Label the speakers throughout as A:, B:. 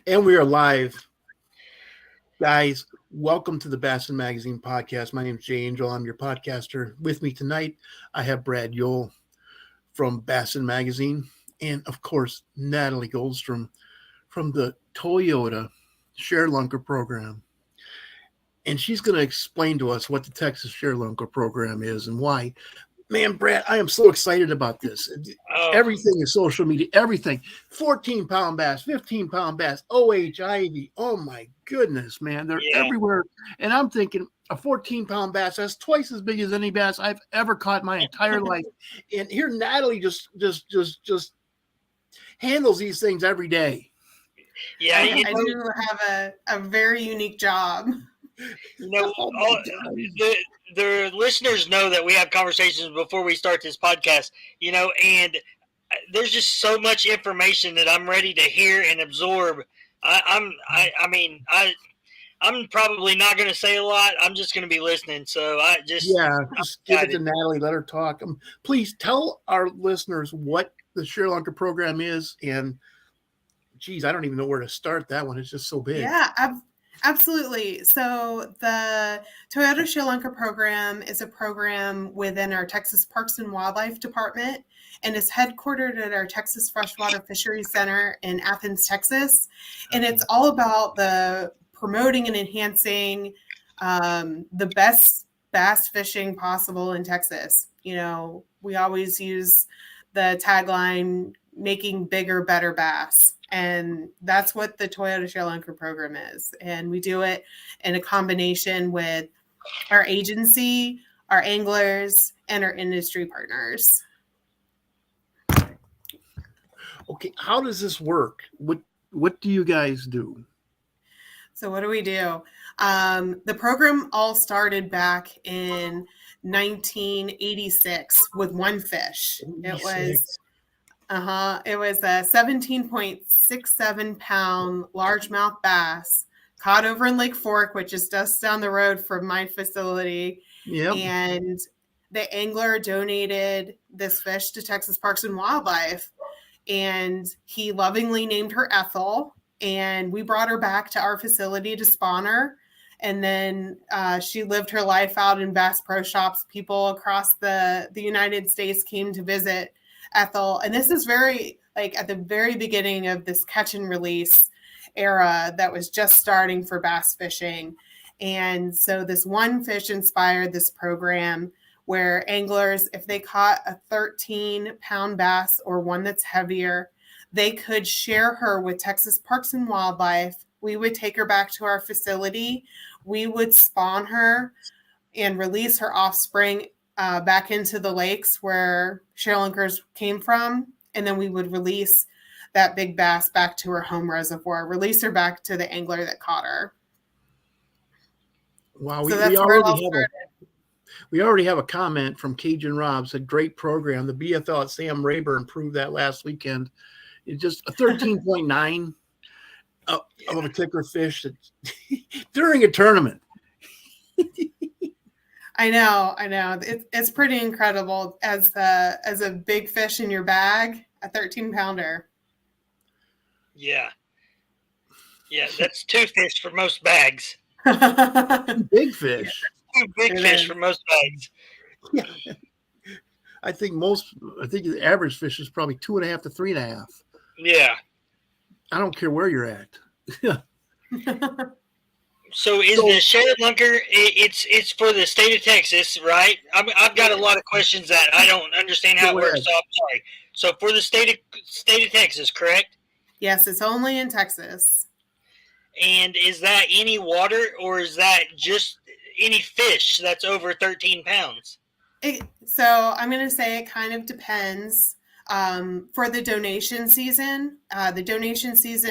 A: And we are live. Guys, welcome to the Bassin Magazine podcast. My name is Jay Angel. I'm your podcaster. With me tonight, I have Brad Yole from Bassin Magazine, and of course, Natalie Goldstrohm from the Toyota Sharelunker program. And she's going to explain to us what the Texas Sharelunker program is and why. Man, Brad, I am so excited about this. Everything is social media, everything. 14-pound bass, 15-pound bass, OHIV. Oh, my goodness, man. They're everywhere. And I'm thinking a 14-pound bass, that's twice as big as any bass I've ever caught my entire life. And here Natalie just handles these things every day.
B: Yeah, I do have a very unique job.
C: The listeners know that we have conversations before we start this podcast, and there's just so much information that I'm ready to hear and absorb. I'm probably not going to say a lot. I'm just going to be listening. So just
A: give it to Natalie. Let her talk. Please tell our listeners what the Sharelunker program is. And geez, I don't even know where to start that one. It's just so big.
B: Yeah, absolutely. So the Toyota Sharelunker program is a program within our Texas Parks and Wildlife Department, and is headquartered at our Texas Freshwater Fisheries Center in Athens, Texas. And it's all about the promoting and enhancing the best bass fishing possible in Texas. We always use the tagline, making bigger, better bass. And that's what the Toyota Sharelunker program is. And we do it in a combination with our agency, our anglers, and our industry partners.
A: Okay, how does this work? What do you guys do?
B: So what do we do? The program all started back in 1986 with one fish. It was a 17.67 pound largemouth bass caught over in Lake Fork, which is just down the road from my facility.
A: Yep.
B: And the angler donated this fish to Texas Parks and Wildlife, and he lovingly named her Ethel. And we brought her back to our facility to spawn her. And then she lived her life out in Bass Pro Shops. People across the United States came to visit Ethel. And this is very, at the very beginning of this catch and release era that was just starting for bass fishing. And so this one fish inspired this program where anglers, if they caught a 13-pound bass or one that's heavier, they could share her with Texas Parks and Wildlife. We would take her back to our facility. We would spawn her and release her offspring back into the lakes where Sharelunkers came from. And then we would release that big bass back to her home reservoir, release her back to the angler that caught her.
A: Wow, we already have a comment from Cajun Rob. Said, great program. The BFL at Sam Rayburn proved that last weekend. It's just a 13.9 of a ticker fish during a tournament.
B: I know. It's pretty incredible as a big fish in your bag, a 13-pounder.
C: Yeah, that's two fish for most bags.
A: Big fish.
C: Yeah, two big fish for most bags.
A: Yeah. I think the average fish is probably 2.5 to 3.5.
C: Yeah.
A: I don't care where you're at.
C: So the Sharelunker, it's for the state of Texas, right? I've got a lot of questions that I don't understand how it works, so I'm sorry. So for the state of Texas, correct?
B: Yes, it's only in Texas.
C: And is that any water, or is that just any fish that's over 13 pounds?
B: So I'm going to say it kind of depends. For the donation season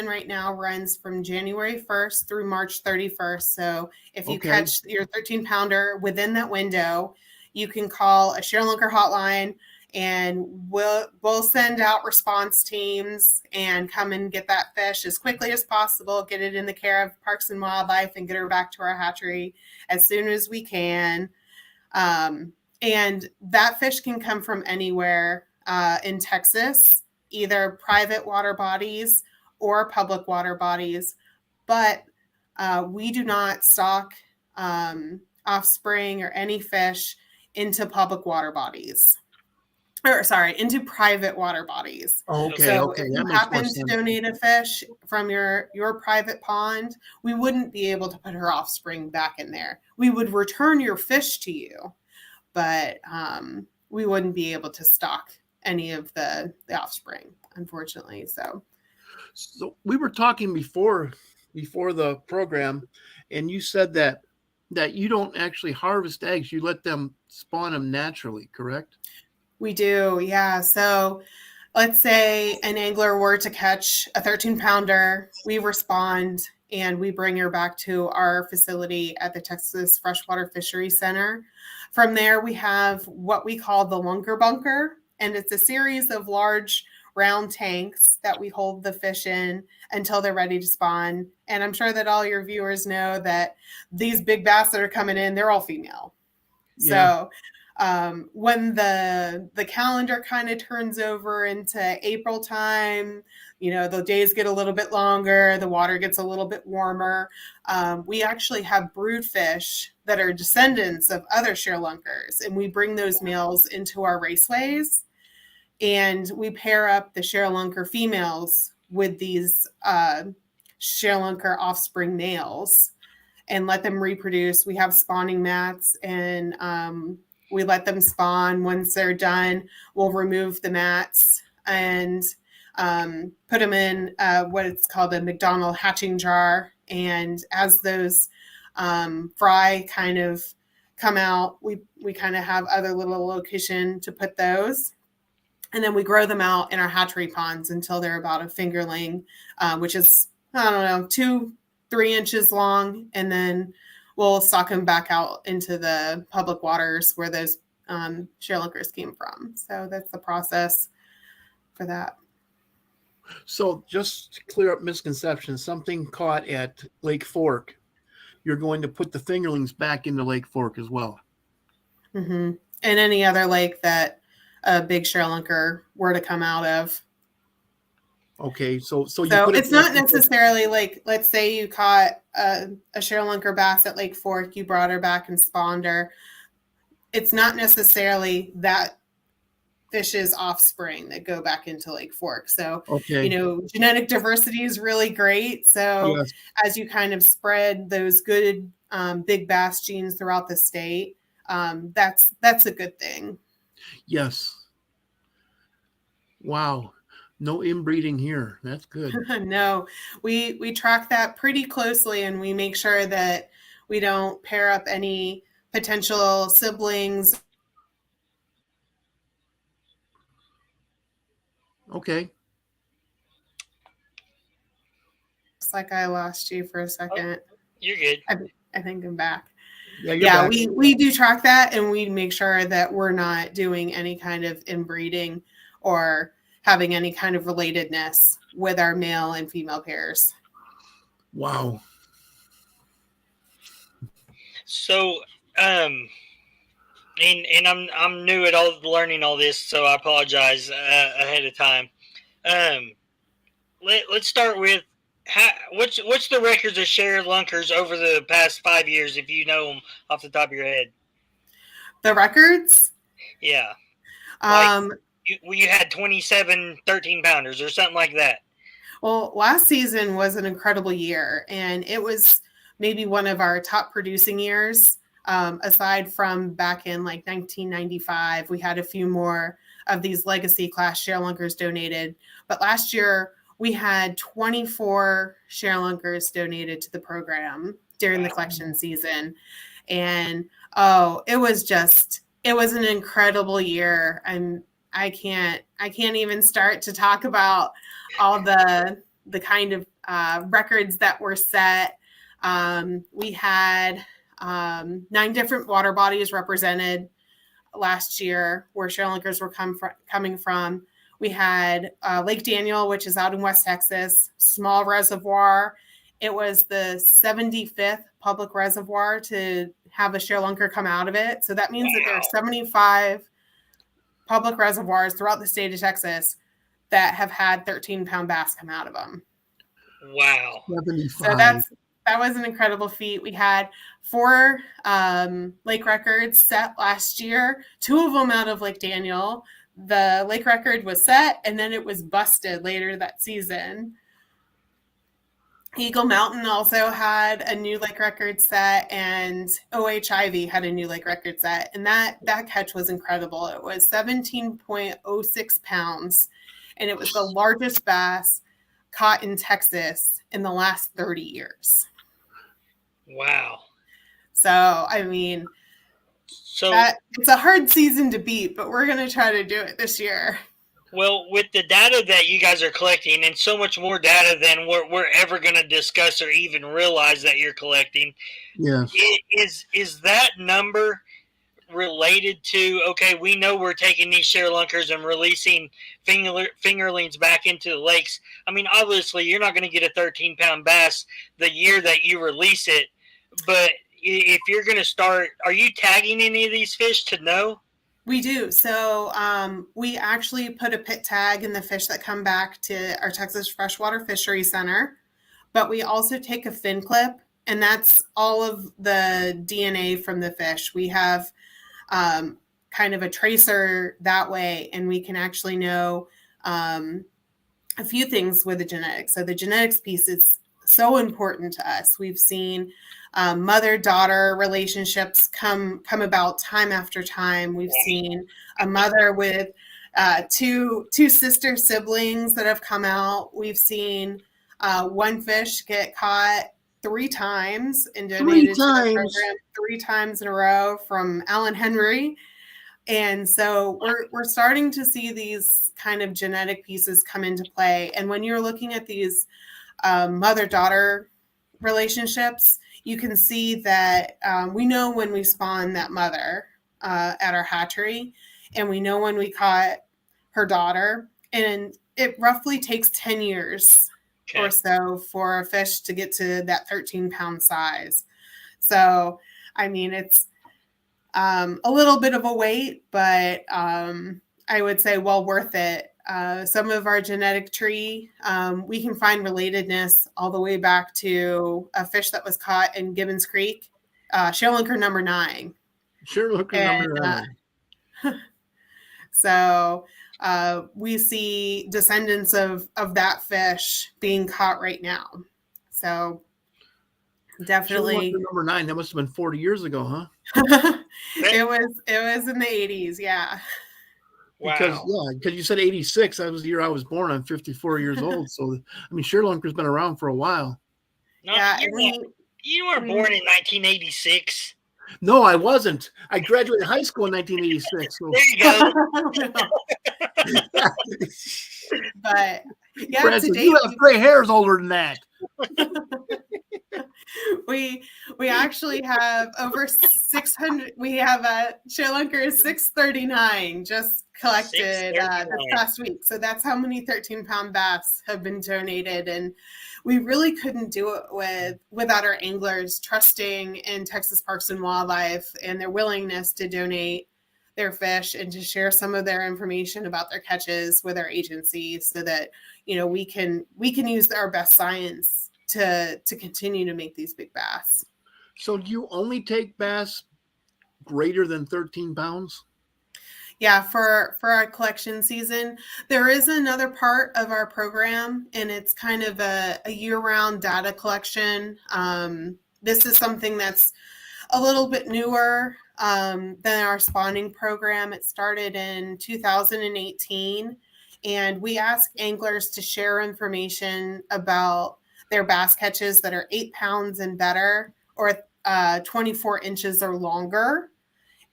B: right now runs from January 1st through March 31st. So if you catch your 13-pounder within that window, you can call a Sharelunker hotline, and we'll send out response teams and come and get that fish as quickly as possible, get it in the care of Parks and Wildlife, and get her back to our hatchery as soon as we can. And that fish can come from anywhere in Texas, either private water bodies or public water bodies, but we do not stock offspring or any fish into public water bodies. Or sorry, into private water bodies.
A: Okay,
B: So
A: okay,
B: if
A: that
B: you
A: makes more
B: happen to
A: sense.
B: donate a fish from your private pond, we wouldn't be able to put her offspring back in there. We would return your fish to you, but we wouldn't be able to stock any of the offspring, unfortunately.
A: So we were talking before the program, and you said that you don't actually harvest eggs; you let them spawn them naturally, correct?
B: We do, yeah. So let's say an angler were to catch a 13-pounder, we respond and we bring her back to our facility at the Texas Freshwater Fishery Center. From there, we have what we call the lunker bunker, and it's a series of large round tanks that we hold the fish in until they're ready to spawn. And I'm sure that all your viewers know that these big bass that are coming in, they're all female.
A: Yeah.
B: So when the calendar kind of turns over into April time, the days get a little bit longer, the water gets a little bit warmer. We actually have brood fish that are descendants of other Sharelunkers, and we bring those males into our raceways, and we pair up the Sharelunker females with these Sharelunker offspring males and let them reproduce. We have spawning mats, and we let them spawn. Once they're done, we'll remove the mats and put them in what it's called a McDonald hatching jar. And as those fry kind of come out, we kind of have other little location to put those. And then we grow them out in our hatchery ponds until they're about a fingerling, which is, 2-3 inches long. And then we'll stock them back out into the public waters where those Sharelunkers came from. So that's the process for that.
A: So just to clear up misconceptions, something caught at Lake Fork, you're going to put the fingerlings back into Lake Fork as well.
B: Mm-hmm. And any other lake that a big Sharelunker were to come out of.
A: Okay, so you
B: put it's not necessarily like, let's say you caught a Sharelunker bass at Lake Fork, you brought her back and spawned her. It's not necessarily that fish's offspring that go back into Lake Fork. So,
A: okay.
B: Genetic diversity is really great. So yes, as you kind of spread those good big bass genes throughout the state, that's a good thing.
A: Yes. Wow. No inbreeding here. That's good.
B: No, we track that pretty closely, and we make sure that we don't pair up any potential siblings.
A: Okay.
B: Looks like I lost you for a second.
C: Oh, you're good.
B: I think I'm back.
A: Yeah, back.
B: We do track that, and we make sure that we're not doing any kind of inbreeding or having any kind of relatedness with our male and female pairs.
A: Wow.
C: So, and I'm new at learning all this, so I apologize ahead of time. Let's start with what's the records of Sharelunkers over the past 5 years, if you know them off the top of your head?
B: The records?
C: Yeah. You had 27 13-pounders or something like that.
B: Well, last season was an incredible year, and it was maybe one of our top producing years. Aside from back in like 1995, we had a few more of these legacy class Sharelunkers donated. But last year, we had 24 Sharelunkers donated to the program during the collection season. And it was an incredible year. I can't even start to talk about all the kind of records that were set. We had 9 different water bodies represented last year where Sharelunkers were coming from. We had Lake Daniel, which is out in West Texas, small reservoir. It was the 75th public reservoir to have a Sharelunker come out of it. So that means that there are 75 public reservoirs throughout the state of Texas that have had 13-pound bass come out of them.
C: Wow.
A: 75.
B: So that was an incredible feat. We had 4 lake records set last year, 2 of them out of Lake Daniel. The lake record was set, and then it was busted later that season. Eagle Mountain also had a new lake record set, and OH Ivy had a new lake record set. And that catch was incredible. It was 17.06 pounds, and it was the largest bass caught in Texas in the last 30 years.
C: Wow.
B: So, I mean, it's a hard season to beat, but we're going to try to do it this year.
C: Well, with the data that you guys are collecting, and so much more data than we're ever going to discuss or even realize that you're collecting,
A: yes,
C: is that number related to, okay, we know we're taking these Sharelunkers and releasing fingerlings back into the lakes. I mean, obviously, you're not going to get a 13-pound bass the year that you release it, but if you're going to start, are you tagging any of these fish to know?
B: We do. So we actually put a pit tag in the fish that come back to our Texas Freshwater Fishery Center, but we also take a fin clip, and that's all of the DNA from the fish. We have kind of a tracer that way, and we can actually know a few things with the genetics. So the genetics piece is so important to us. We've seen mother-daughter relationships come about time after time. We've seen a mother with two sister siblings that have come out. We've seen one fish get caught 3 times and donated to the program 3 times in a row from Alan Henry. And so we're starting to see these kind of genetic pieces come into play. And when you're looking at these mother-daughter relationships, you can see that we know when we spawn that mother at our hatchery, and we know when we caught her daughter. And it roughly takes 10 years or so for a fish to get to that 13-pound size. So, I mean, it's a little bit of a wait, but I would say well worth it. Some of our genetic tree, we can find relatedness all the way back to a fish that was caught in Gibbons Creek, Sharelunker number 9.
A: Sharelunker number 9.
B: So we see descendants of that fish being caught right now. So definitely
A: Sharelunker number 9. That must have been 40 years ago, huh?
B: It was in the 80s, yeah.
A: Because you said 86. That was the year I was born. I'm 54 years old. So, I mean, Sharelunker's been around for a while.
C: No, yeah, you were born in 1986.
A: No, I wasn't. I graduated high school in 1986. So.
C: There you
B: go. But yeah,
A: Branson, you have gray hairs older than that.
B: We actually have over 600. We have a Sharelunker 639 just collected this past week. So that's how many 13-pound bass have been donated, and we really couldn't do it without our anglers trusting in Texas Parks and Wildlife and their willingness to donate their fish and to share some of their information about their catches with our agency, so that we can use our best science to continue to make these big bass.
A: So do you only take bass greater than 13 pounds?
B: Yeah, for our collection season, there is another part of our program, and it's kind of a year-round data collection. This is something that's a little bit newer than our spawning program. It started in 2018, and we ask anglers to share information about their bass catches that are 8 pounds and better, or 24 inches or longer.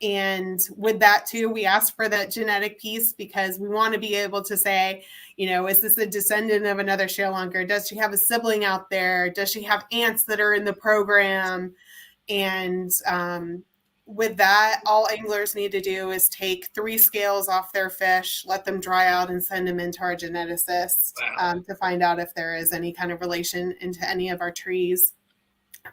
B: And with that too, we ask for that genetic piece because we want to be able to say, is this a descendant of another Sharelunker? Does she have a sibling out there? Does she have aunts that are in the program? And with that, all anglers need to do is take 3 scales off their fish, let them dry out, and send them into our geneticist to find out if there is any kind of relation into any of our trees.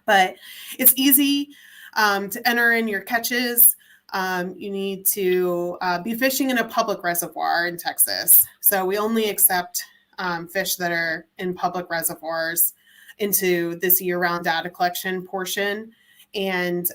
B: But it's easy to enter in your catches. You need to be fishing in a public reservoir in Texas. So we only accept fish that are in public reservoirs into this year-round data collection portion, and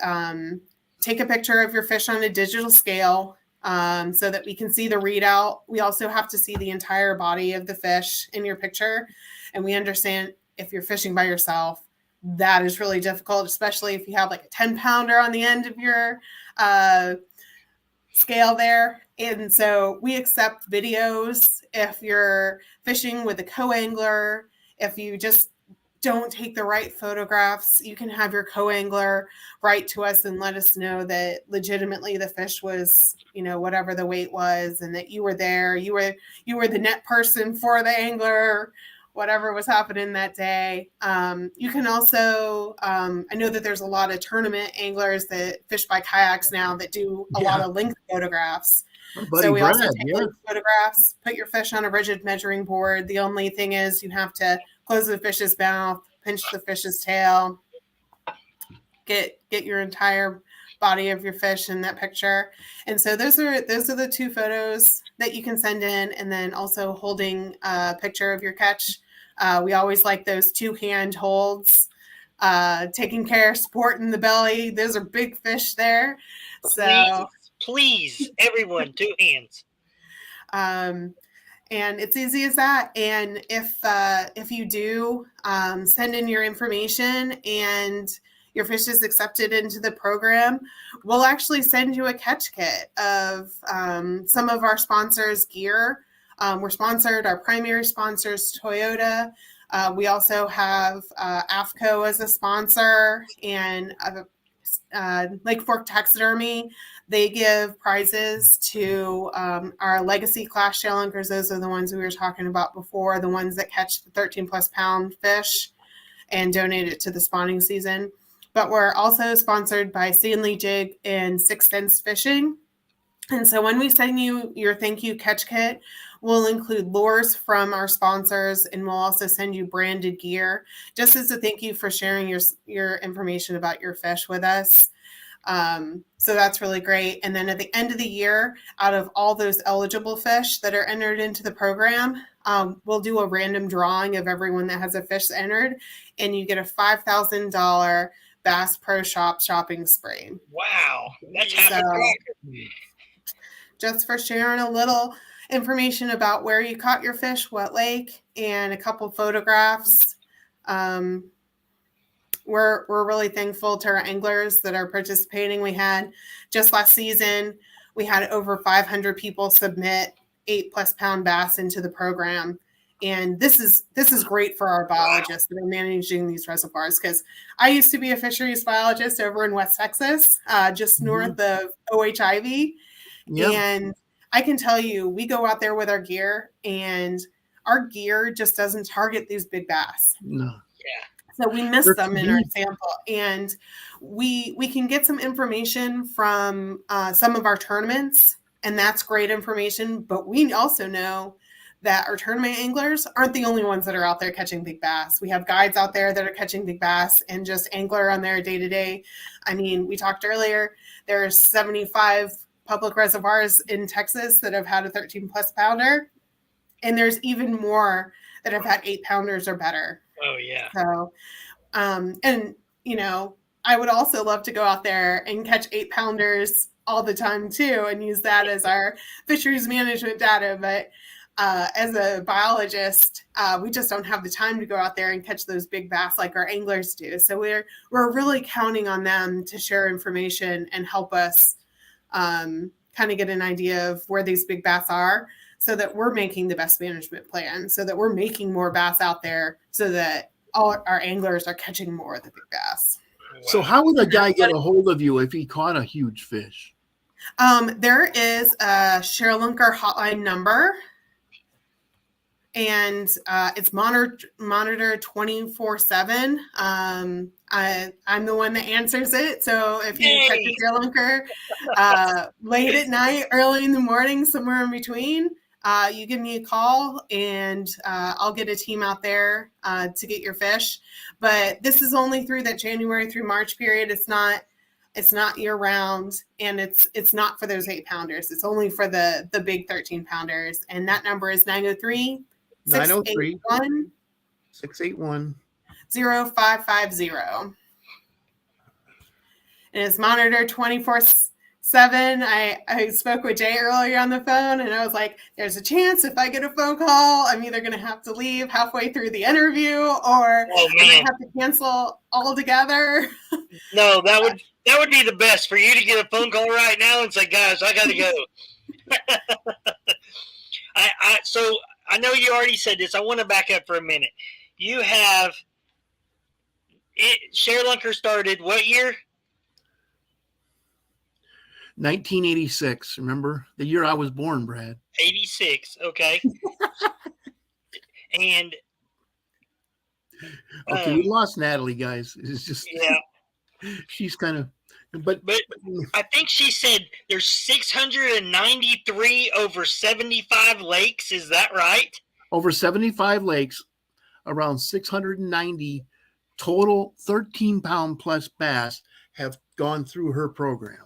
B: take a picture of your fish on a digital scale so that we can see the readout. We also have to see the entire body of the fish in your picture. And we understand if you're fishing by yourself, that is really difficult, especially if you have like a 10-pounder on the end of your scale there. And so we accept videos if you're fishing with a co-angler. If you just don't take the right photographs, you can have your co-angler write to us and let us know that legitimately the fish was, whatever the weight was, and that you were there. You were the net person for the angler, whatever was happening that day. You can also, I know that there's a lot of tournament anglers that fish by kayaks now that do a lot of length photographs. So we also take length photographs, put your fish on a rigid measuring board. The only thing is you have to close the fish's mouth, pinch the fish's tail, get your entire body of your fish in that picture. And so those are the two photos that you can send in, and then also holding a picture of your catch. We always like those 2-hand holds, taking care, supporting the belly. Those are big fish there. So
C: please, everyone, 2 hands.
B: And it's easy as that. And if you do send in your information and your fish is accepted into the program, we'll actually send you a catch kit of some of our sponsors' gear. We're sponsored, our primary sponsors, Toyota. We also have AFCO as a sponsor, and Lake Fork Taxidermy. They give prizes to our legacy class Sharelunkers. Those are the ones we were talking about before, the ones that catch the 13-plus pound fish and donate it to the spawning season. But we're also sponsored by Stanley Jig and Sixth Sense Fishing. And so when we send you your thank you catch kit, we'll include lures from our sponsors, and we'll also send you branded gear just as a thank you for sharing your information about your fish with us. So that's really great. And then at the end of the year, out of all those eligible fish that are entered into the program, we'll do a random drawing of everyone that has a fish entered, and you get a $5,000 Bass Pro Shop shopping spree.
C: Wow, that's half a cracker.
B: Just for sharing a little information about where you caught your fish, what lake, and a couple photographs. We're really thankful to our anglers that are participating. We had just last season, we had over 500 people submit 8+ pound bass into the program. And this is great for our biologists that are managing these reservoirs, because I used to be a fisheries biologist over in West Texas, just north of OHIV. Yep. And I can tell you, we go out there with our gear, and our gear just doesn't target these big bass.
A: No.
B: Yeah. So we miss them in our sample, and we can get some information from some of our tournaments, and that's great information. But we also know that our tournament anglers aren't the only ones that are out there catching big bass. We have guides out there that are catching big bass and just angler on their day-to-day. I mean, we talked earlier, there's 75 public reservoirs in Texas that have had a 13+ pounder, and there's even more that have had 8 pounders or better.
C: Oh yeah.
B: So, and I would also love to go out there and catch 8 pounders all the time too, and use that as our fisheries management data. But as a biologist, we just don't have the time to go out there and catch those big bass like our anglers do. So we're really counting on them to share information and help us kind of get an idea of where these big bass are, so that we're making the best management plan, so that we're making more bass out there, so that all our anglers are catching more of the big bass.
A: Wow. So how would a guy get a hold of you if he caught a huge fish?
B: There is a Sharelunker hotline number, and it's monitored 24/7. I'm the one that answers it. So if you catch a Sharelunker late at night, early in the morning, somewhere in between, you give me a call, and I'll get a team out there to get your fish. But this is only through that January through March period. It's not year round, and it's not for those 8 pounders. It's only for the big 13 pounders. And that number is
A: 903
B: 681
A: 681
B: 0550. And it's monitored 24/7. I spoke with Jay earlier on the phone, and I was like, there's a chance if I get a phone call, I'm either going to have to leave halfway through the interview or I might have to cancel altogether.
C: No, that would be the best for you to get a phone call right now and say, guys, I got to go. So I know you already said this. I want to back up for a minute. You have Sharelunker started what year?
A: 1986. Remember the year I was born, Brad?
C: 86. Okay. And
A: okay, we lost Natalie, guys. It's just she's kind of, but
C: I think she said there's 693 over 75 lakes. Is that right?
A: Over 75 lakes, around 690 total 13-pound plus bass have gone through her program.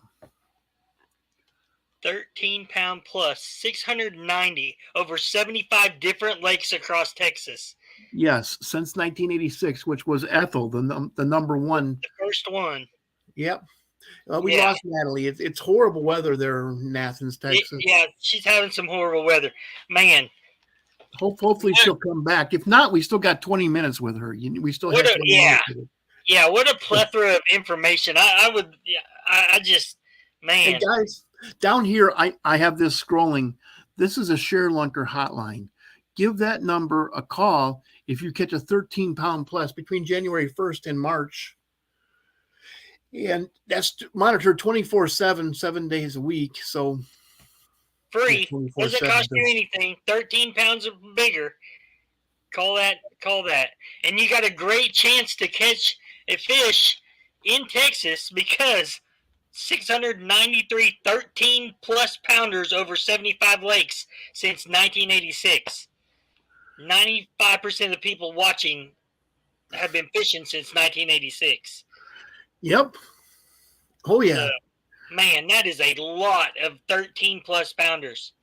C: 13-pound plus 690 over 75 different lakes across Texas.
A: Yes, since 1986, which was Ethel, the number one.
C: The first one.
A: Yep. We lost Natalie. It's horrible weather there in Athens, Texas.
C: She's having some horrible weather. Man.
A: Hopefully she'll come back. If not, we still got 20 minutes with her. We still have 20 minutes with her.
C: Yeah, what a plethora of information. I just, man.
A: Hey, guys, down here, I have this scrolling. This is a Sharelunker hotline. Give that number a call if you catch a 13-pound plus between January 1st and March. And that's monitored 24/7, 7 days a week. So
C: free. Doesn't cost you anything. 13 pounds or bigger. Call that. And you got a great chance to catch a fish in Texas because 693 13-plus pounders over 75 lakes since 1986. 95% of the people watching have been fishing since 1986.
A: Yep. Oh, yeah.
C: Man, that is a lot of 13-plus pounders.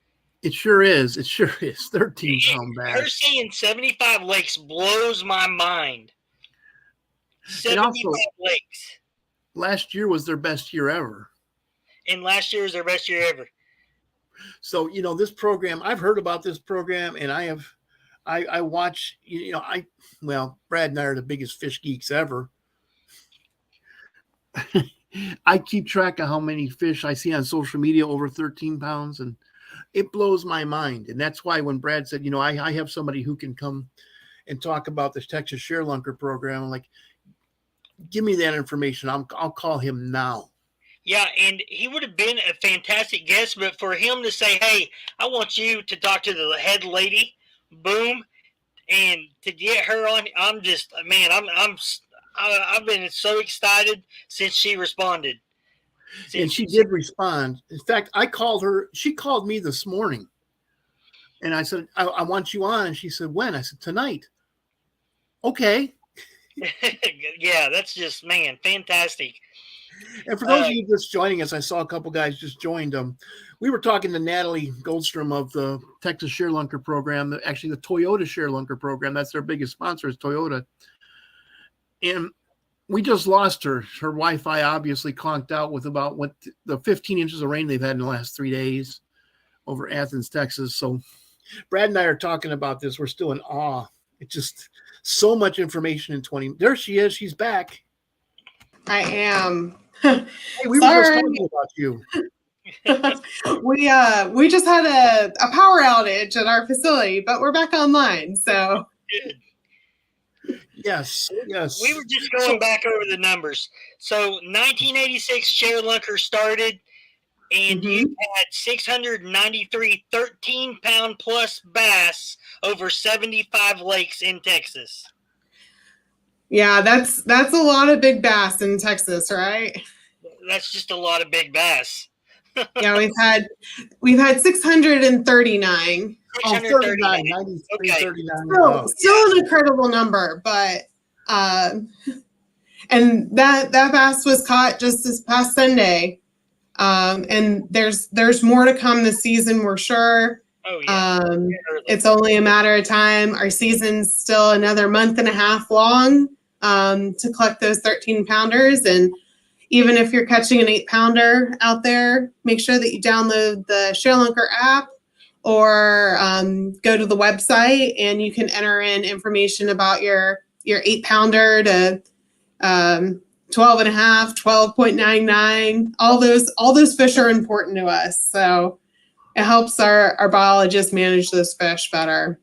A: It sure is. 13-pound bass.
C: Her saying 75 lakes blows my mind. 75 lakes.
A: Last year was their best year ever.
C: And last year was their best year ever.
A: So, this program, I've heard about this program, and I watch, Brad and I are the biggest fish geeks ever. I keep track of how many fish I see on social media over 13 pounds, and it blows my mind. And that's why when Brad said, I have somebody who can come and talk about this Texas Sharelunker program, I'm like, give me that information. I'll call him now.
C: Yeah, and he would have been a fantastic guest, but for him to say, hey, I want you to talk to the head lady, boom, and to get her on, I'm just, man, I've been so excited since she responded.
A: And she did respond. In fact, I called her. She called me this morning. And I said, I want you on. And she said, when? I said, tonight. Okay.
C: Yeah, that's just, man, fantastic.
A: And for those of you just joining us, I saw a couple guys just joined them. We were talking to Natalie Goldstrohm of the Texas Sharelunker program, actually the Toyota Sharelunker program. That's their biggest sponsor is Toyota. And we just lost her. Her Wi-Fi obviously conked out with about the 15 inches of rain they've had in the last 3 days over Athens, Texas. So Brad and I are talking about this. We're still in awe. It's just so much information in 20. There she is. She's back.
B: I am.
A: Hey, we were just talking about you.
B: We just had a power outage at our facility, but we're back online. So
C: good.
A: Yes.
C: We were just going back over the numbers. So 1986 Sharelunker started, and you had 693 13-pound plus bass over 75 lakes in Texas.
B: Yeah, that's a lot of big bass in Texas, right?
C: That's just a lot of big bass.
B: Yeah, we've had 639.
A: 639, 93,
C: Okay.
A: 39.
B: Still an incredible number, but and that bass was caught just this past Sunday. And there's more to come this season, we're sure.
C: Oh, yeah.
B: It's only a matter of time. Our season's still another month and a half long to collect those 13 pounders. And even if you're catching an 8-pounder out there, make sure that you download the Sharelunker app or go to the website and you can enter in information about your 8-pounder to 12 and a half, 12.99. All those fish are important to us. So it helps our biologists manage those fish better.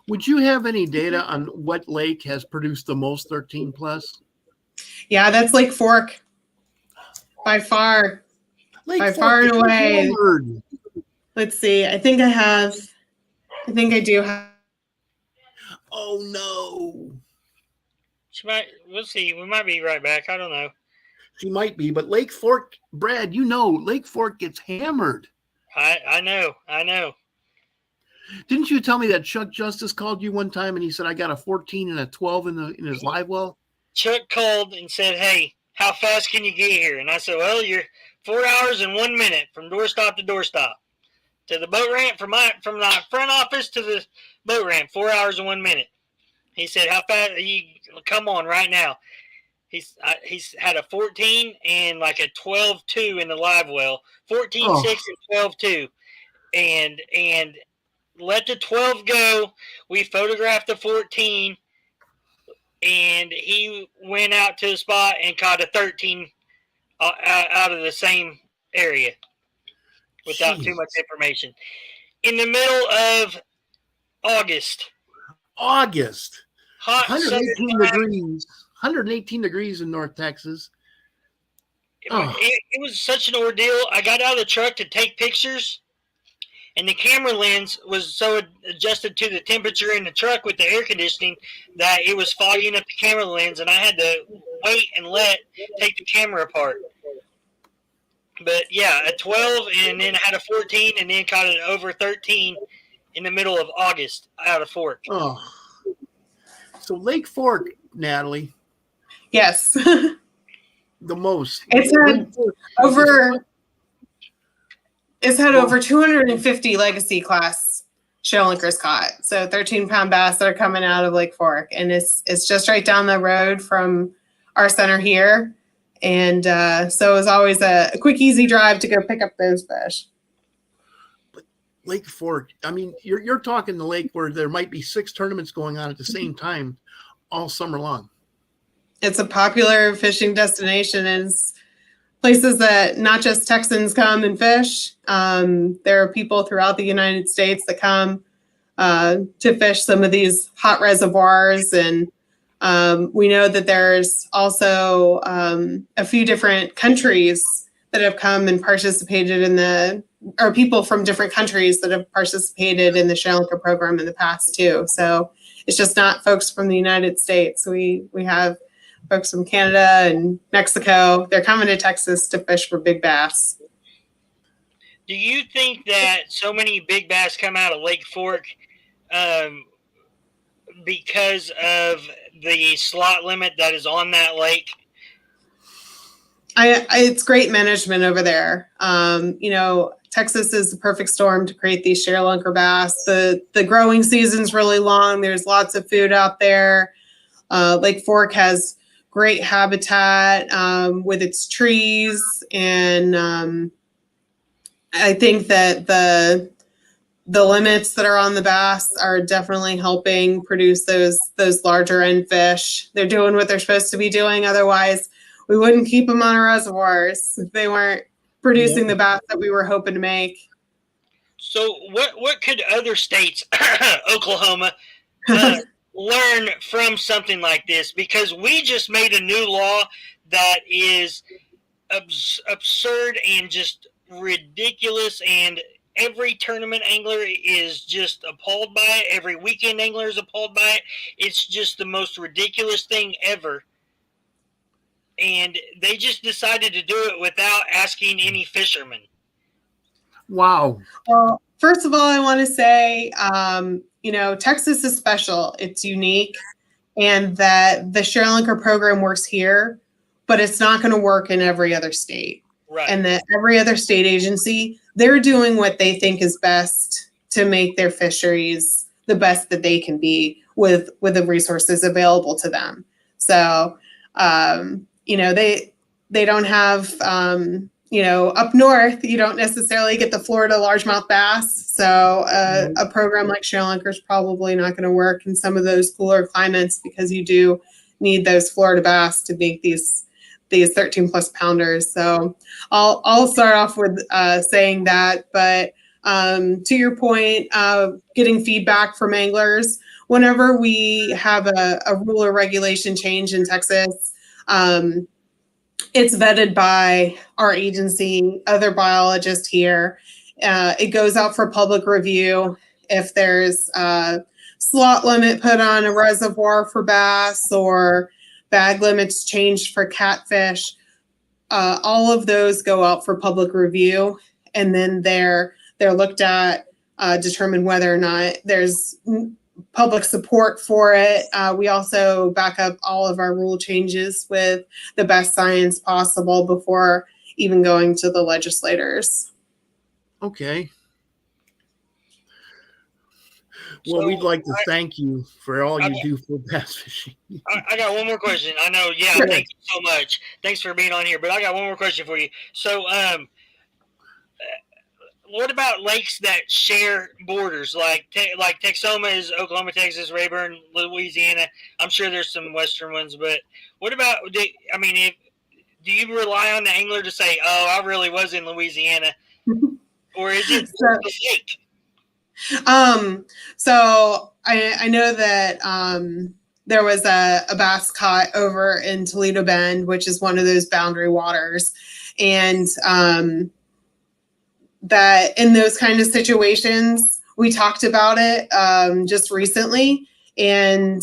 A: Would you have any data on what lake has produced the most 13 plus?
B: Yeah, that's Lake Fork. By far. By far and away.
A: Hammered.
B: Let's see. I think I do have.
A: Oh no.
C: We'll see. We might be right back. I don't know.
A: She might be, but Lake Fork, Brad, Lake Fork gets hammered.
C: I know.
A: Didn't you tell me that Chuck Justice called you one time and he said, I got a 14 and a 12 in his live well?
C: Chuck called and said, hey, how fast can you get here? And I said, well, you're 4 hours and 1 minute from doorstop to doorstop. To the boat ramp, from the front office to the boat ramp, 4 hours and 1 minute. He said, how fast are you? Come on right now. He's had a 14 and like a 12-2 in the live well, 14-6 and 12-2. And let the 12 go. We photographed the 14, and he went out to the spot and caught a 13 out of the same area without too much information. In the middle of August. Hot
A: 118 degrees. 118 degrees in North Texas.
C: It was such an ordeal. I got out of the truck to take pictures, and the camera lens was so adjusted to the temperature in the truck with the air conditioning that it was fogging up the camera lens, and I had to wait and take the camera apart. But yeah, a 12, and then I had a 14, and then caught an over 13 in the middle of August out of Fork.
A: Oh, so Lake Fork, Natalie.
B: Yes.
A: The most.
B: It's had over 250 legacy class Sharelunkers caught. So 13-pound bass that are coming out of Lake Fork. And it's just right down the road from our center here. And so it was always a quick, easy drive to go pick up those fish.
A: But Lake Fork, I mean, you're talking the lake where there might be 6 tournaments going on at the same time all summer long.
B: It's a popular fishing destination, and it's places that not just Texans come and fish. There are people throughout the United States that come to fish some of these hot reservoirs. And we know that there's also a few different countries that have come and participated or people from different countries that have participated in the Sharelunker program in the past too. So it's just not folks from the United States. We have folks from Canada and Mexico. They're coming to Texas to fish for big bass.
C: Do you think that so many big bass come out of Lake Fork because of the slot limit that is on that lake?
B: It's great management over there. Texas is the perfect storm to create these Sharelunker bass. The growing season's really long. There's lots of food out there. Lake Fork has great habitat with its trees, and I think that the limits that are on the bass are definitely helping produce those larger end fish. They're doing what they're supposed to be doing. Otherwise, we wouldn't keep them on our reservoirs if they weren't producing the bass that we were hoping to make.
C: So what could other states, Oklahoma, learn from something like this? Because we just made a new law that is absurd and just ridiculous, and every tournament angler is just appalled by it. Every weekend angler is appalled by it. It's just the most ridiculous thing ever. And they just decided to do it without asking any fishermen.
A: Wow.
B: Well, first of all, I want to say, Texas is special. It's unique, and that the Sharelunker program works here, but it's not going to work in every other state.
C: Right.
B: And that every other state agency, they're doing what they think is best to make their fisheries the best that they can be with the resources available to them. So, they don't have, up north, you don't necessarily get the Florida largemouth bass. So a program like Sharelunker is probably not going to work in some of those cooler climates, because you do need those Florida bass to make these 13 plus pounders. So I'll start off with saying that, but to your point of getting feedback from anglers, whenever we have a rule or regulation change in Texas, it's vetted by our agency, other biologists here. It goes out for public review. If there's a slot limit put on a reservoir for bass, or bag limits changed for catfish, all of those go out for public review, and then they're looked at, determine whether or not there's public support for it. We also back up all of our rule changes with the best science possible before even going to the legislators.
A: Okay. Well, we'd like to thank you for all you do for bass fishing.
C: I got one more question. I know,
A: Sure.
C: Thank you so much. Thanks for being on here. But I got one more question for you. So, what about lakes that share borders, like Texoma is Oklahoma, Texas, Rayburn, Louisiana? I'm sure there's some western ones, but what about? Do you rely on the angler to say, "Oh, I really was in Louisiana," or is it the lake?
B: So I know that there was a bass caught over in Toledo Bend, which is one of those boundary waters, and that in those kind of situations, we talked about it just recently, and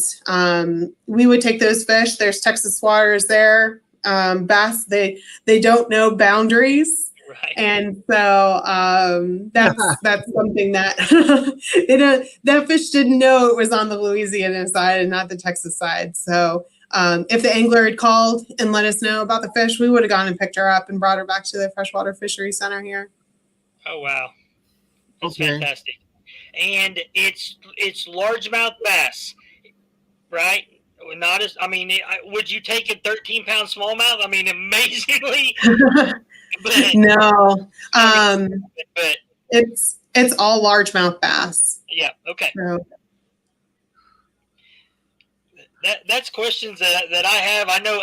B: we would take those fish. There's Texas waters there. Bass, they don't know boundaries.
C: Right.
B: And so that's something that that fish didn't know it was on the Louisiana side and not the Texas side. So if the angler had called and let us know about the fish, we would have gone and picked her up and brought her back to the freshwater fishery center here.
C: Oh wow, that's fantastic! And it's largemouth bass, right? Not as would you take a 13-pound smallmouth? I mean, amazingly. But,
B: no,
C: but
B: it's all largemouth bass.
C: Yeah. Okay.
B: So.
C: That's questions that I have. I know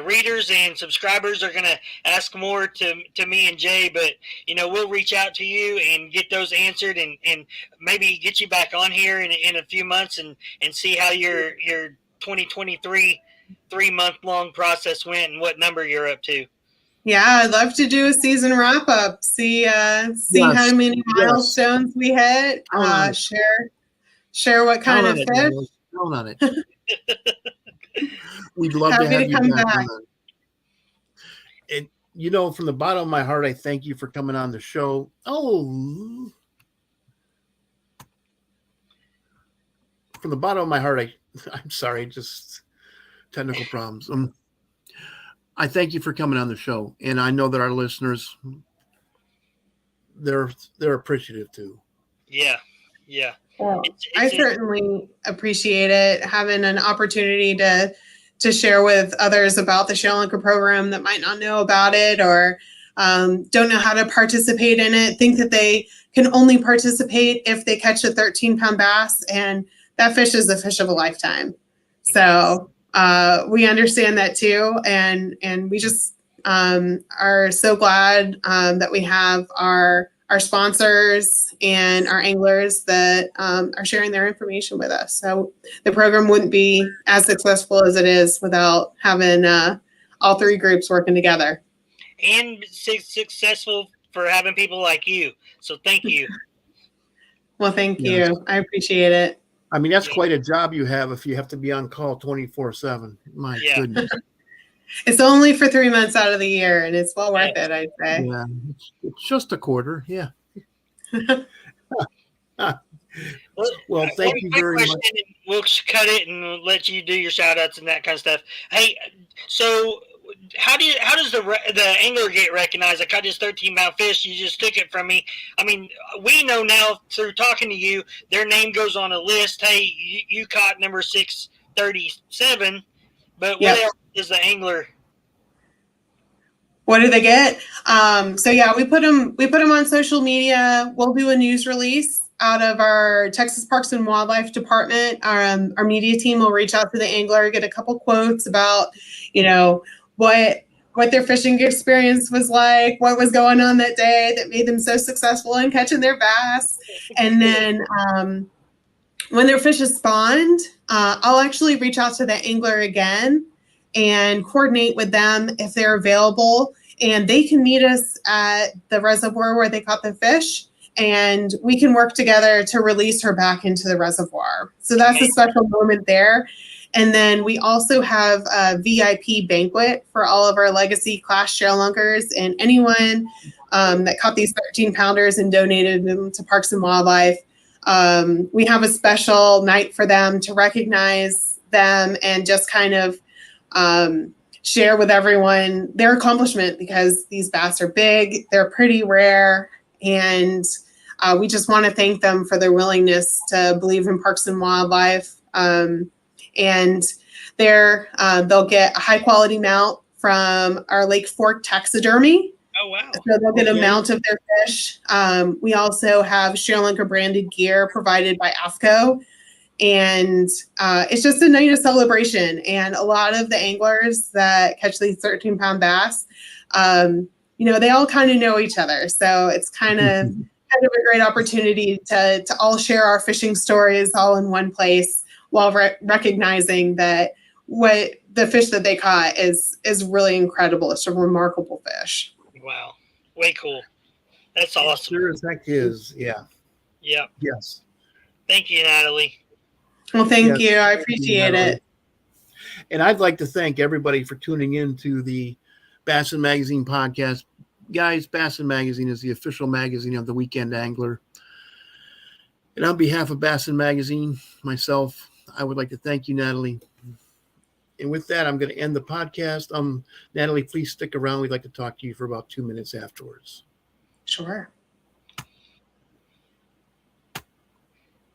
C: readers and subscribers are going to ask more to me and Jay, but we'll reach out to you and get those answered, and maybe get you back on here in a few months and see how your 2023 3-month-long process went and what number you're up to.
B: Yeah, I'd love to do a season wrap up. See
A: Yes.
B: how many milestones we hit. Share what kind of fish.
A: Count on it. We'd love to have you
B: come
A: back.
B: back.
A: And from the bottom of my heart, I thank you for coming on the show. Oh, from the bottom of my heart, I'm sorry, just technical problems. I thank you for coming on the show, and I know that our listeners, they're appreciative too.
C: Yeah.
B: Well, I certainly appreciate it, having an opportunity to share with others about the Sharelunker program that might not know about it, or don't know how to participate in it, think that they can only participate if they catch a 13-pound bass, and that fish is a fish of a lifetime. So we understand that too, and we just are so glad that we have our sponsors and our anglers that are sharing their information with us. So the program wouldn't be as successful as it is without having all three groups working together.
C: And successful for having people like you. So thank you.
B: Well, thank you. I appreciate it.
A: I mean, that's quite a job you have if you have to be on call 24/7. My goodness.
B: It's only for 3 months out of the year, and it's well worth it, I'd say.
A: Yeah, it's just a quarter. Yeah. Well, thank you very much.
C: We'll cut it and let you do your shout outs and that kind of stuff. Hey, so how does the angler get recognized? I caught this 13-pound fish. You just took it from me. I mean, we know now through talking to you, their name goes on a list. Hey, you caught number 637. But what else does the angler?
B: What do they get? So yeah, we put them on social media. We'll do a news release out of our Texas Parks and Wildlife Department. Our media team will reach out to the angler, get a couple quotes about, what their fishing experience was like, what was going on that day that made them so successful in catching their bass. And then when their fish is spawned, I'll actually reach out to the angler again and coordinate with them if they're available. And they can meet us at the reservoir where they caught the fish, and we can work together to release her back into the reservoir. So that's a special moment there. And then we also have a VIP banquet for all of our legacy class Sharelunkers and anyone that caught these 13-pounders and donated them to Parks and Wildlife. We have a special night for them to recognize them and just kind of share with everyone their accomplishment, because these bass are big, they're pretty rare, and we just want to thank them for their willingness to believe in Parks and Wildlife. And they'll get a high quality mount from our Lake Fork Taxidermy.
C: Oh, wow.
B: So they'll get a mount of their fish. We also have Sharelunker branded gear provided by AFCO. And it's just a night of celebration. And a lot of the anglers that catch these 13-pound bass, they all kind of know each other. So it's kind of a great opportunity to all share our fishing stories all in one place, while recognizing that what the fish that they caught is really incredible. It's a remarkable fish.
C: Wow. Way cool. That's awesome.
A: Sure as heck is. Yeah.
C: Yep.
A: Yes.
C: Thank you, Natalie.
B: Well, thank you. I appreciate it.
A: And I'd like to thank everybody for tuning in to the Bassin Magazine podcast. Guys, Bassin Magazine is the official magazine of the Weekend Angler. And on behalf of Bassin Magazine, myself, I would like to thank you, Natalie. And with that, I'm going to end the podcast. Natalie, please stick around. We'd like to talk to you for about 2 minutes afterwards.
B: Sure.